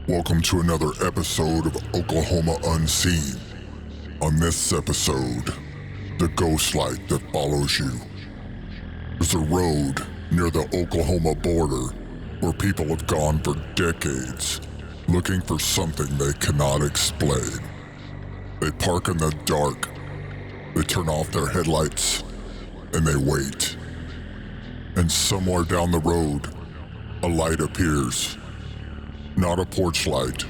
Welcome to another episode of Oklahoma Unseen. On this episode, the ghost light that follows you. There's a road near the Oklahoma border where people have gone for decades looking for something they cannot explain. They park in the dark, they turn off their headlights, and they wait. And somewhere down the road, a light appears. Not a porch light,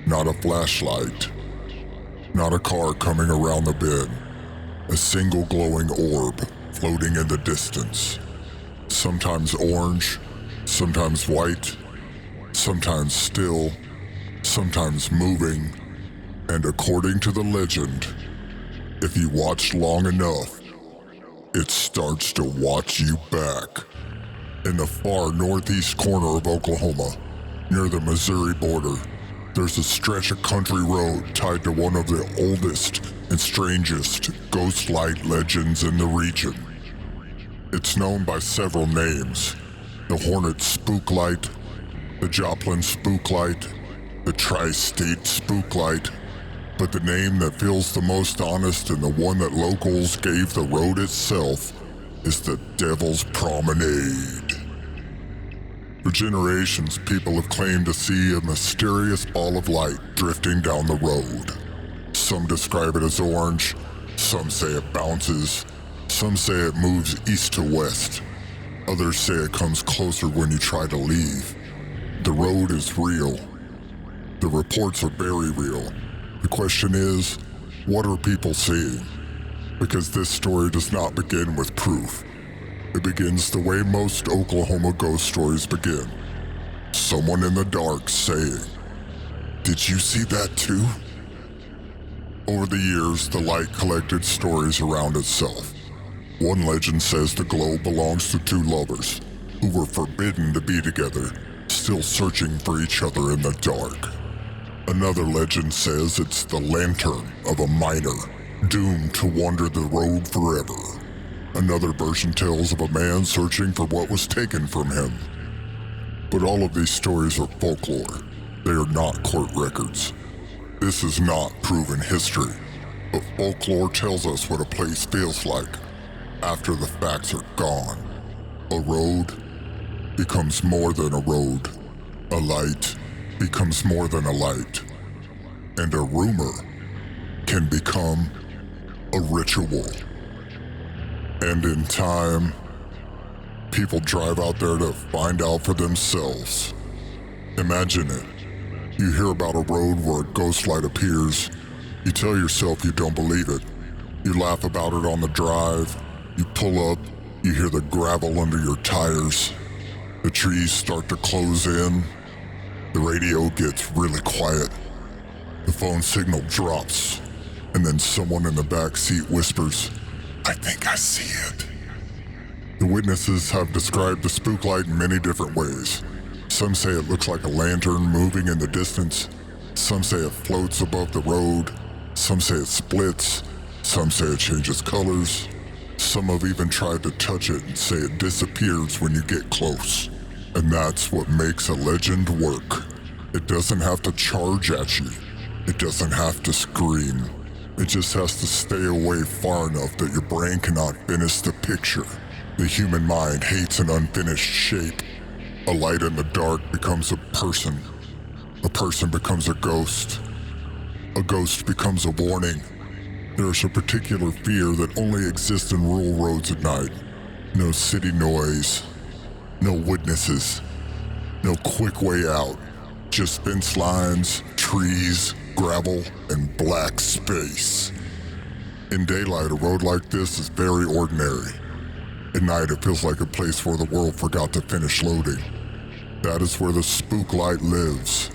not a flashlight, not a car coming around the bend. A single glowing orb floating in the distance. Sometimes orange, sometimes white, sometimes still, sometimes moving. And according to the legend, if you watch long enough, it starts to watch you back. In the far northeast corner of Oklahoma, near the Missouri border, there's a stretch of country road tied to one of the oldest and strangest ghost light legends in the region. It's known by several names: the Hornet Spook Light, the Joplin Spook Light, the Tri-State Spook Light, but the name that feels the most honest and the one that locals gave the road itself is the Devil's Promenade. For generations, people have claimed to see a mysterious ball of light drifting down the road. Some describe it as orange, some say it bounces, some say it moves east to west. Others say it comes closer when you try to leave. The road is real. The reports are very real. The question is, what are people seeing? Because this story does not begin with proof. It begins the way most Oklahoma ghost stories begin. Someone in the dark saying, "Did you see that too?" Over the years, the light collected stories around itself. One legend says the glow belongs to two lovers who were forbidden to be together, still searching for each other in the dark. Another legend says it's the lantern of a miner, doomed to wander the road forever. Another version tells of a man searching for what was taken from him. But all of these stories are folklore. They are not court records. This is not proven history, but folklore tells us what a place feels like after the facts are gone. A road becomes more than a road. A light becomes more than a light. And a rumor can become a ritual. And in time, people drive out there to find out for themselves. Imagine it. You hear about a road where a ghost light appears. You tell yourself you don't believe it. You laugh about it on the drive. You pull up. You hear the gravel under your tires. The trees start to close in. The radio gets really quiet. The phone signal drops. And then someone in the back seat whispers, "I think I see it." The witnesses have described the spook light in many different ways. Some say it looks like a lantern moving in the distance. Some say it floats above the road. Some say it splits. Some say it changes colors. Some have even tried to touch it and say it disappears when you get close. And that's what makes a legend work. It doesn't have to charge at you. It doesn't have to scream. It just has to stay away far enough that your brain cannot finish the picture. The human mind hates an unfinished shape. A light in the dark becomes a person. A person becomes a ghost. A ghost becomes a warning. There's a particular fear that only exists in rural roads at night. No city noise. No witnesses. No quick way out. Just fence lines, trees, gravel, and black space. In daylight, a road like this is very ordinary. At night, it feels like a place where the world forgot to finish loading. That is where the spook light lives.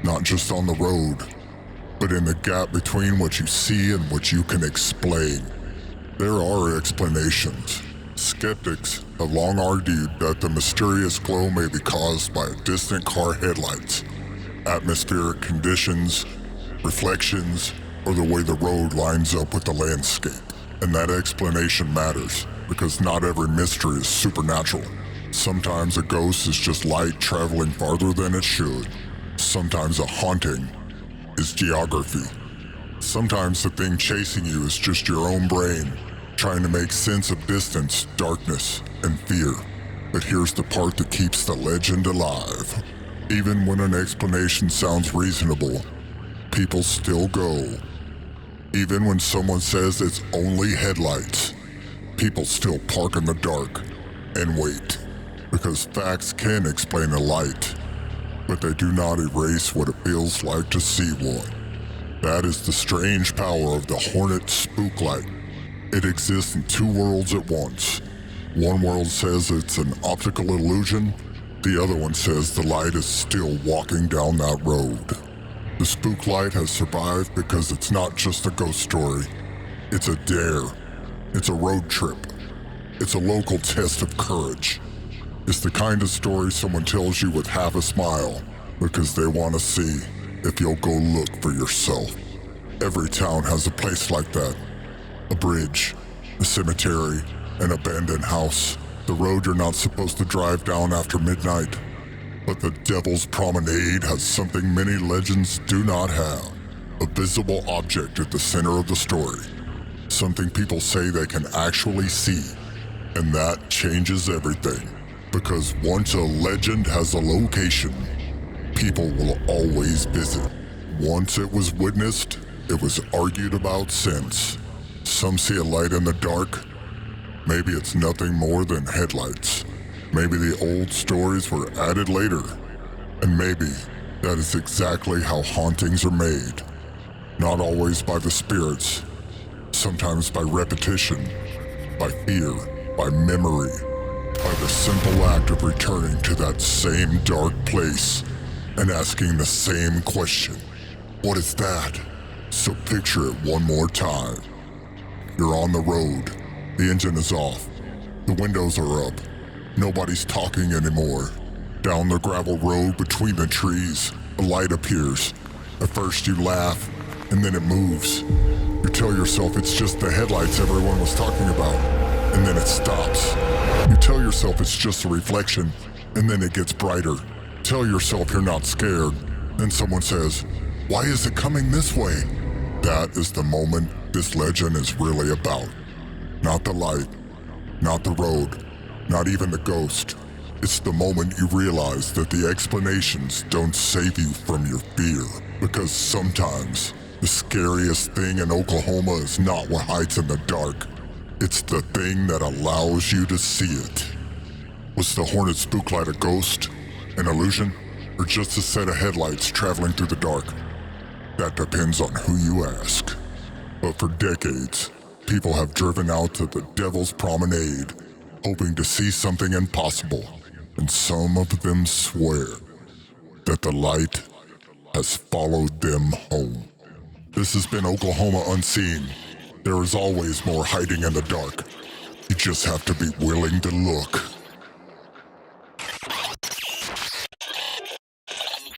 Not just on the road, but in the gap between what you see and what you can explain. There are explanations. Skeptics have long argued that the mysterious glow may be caused by distant car headlights, atmospheric conditions, reflections, or the way the road lines up with the landscape. And that explanation matters, because not every mystery is supernatural. Sometimes a ghost is just light traveling farther than it should. Sometimes a haunting is geography. Sometimes the thing chasing you is just your own brain, trying to make sense of distance, darkness, and fear. But here's the part that keeps the legend alive. Even when an explanation sounds reasonable, people still go. Even when someone says it's only headlights, people still park in the dark and wait. Because facts can explain a light, but they do not erase what it feels like to see one. That is the strange power of the Hornet Spook light. It exists in two worlds at once. One world says it's an optical illusion, the other one says the light is still walking down that road. The Spook light has survived because it's not just a ghost story. It's a dare. It's a road trip. It's a local test of courage. It's the kind of story someone tells you with half a smile because they want to see if you'll go look for yourself. Every town has a place like that. A bridge, a cemetery, an abandoned house, the road you're not supposed to drive down after midnight. But the Devil's Promenade has something many legends do not have. A visible object at the center of the story. Something people say they can actually see. And that changes everything. Because once a legend has a location, people will always visit. Once it was witnessed, it was argued about since. Some see a light in the dark. Maybe it's nothing more than headlights. Maybe the old stories were added later. And maybe that is exactly how hauntings are made. Not always by the spirits. Sometimes by repetition, by fear, by memory. By the simple act of returning to that same dark place and asking the same question. What is that? So picture it one more time. You're on the road. The engine is off. The windows are up. Nobody's talking anymore. Down the gravel road between the trees, a light appears. At first you laugh, and then it moves. You tell yourself it's just the headlights everyone was talking about, and then it stops. You tell yourself it's just a reflection, and then it gets brighter. Tell yourself you're not scared, then someone says, "Why is it coming this way?" That is the moment this legend is really about. Not the light, not the road, not even the ghost. It's the moment you realize that the explanations don't save you from your fear. Because sometimes, the scariest thing in Oklahoma is not what hides in the dark. It's the thing that allows you to see it. Was the Hornet Spook light a ghost, an illusion, or just a set of headlights traveling through the dark? That depends on who you ask. But for decades, people have driven out to the Devil's Promenade, hoping to see something impossible, and some of them swear that the light has followed them home. This has been Oklahoma Unseen. There is always more hiding in the dark. You just have to be willing to look.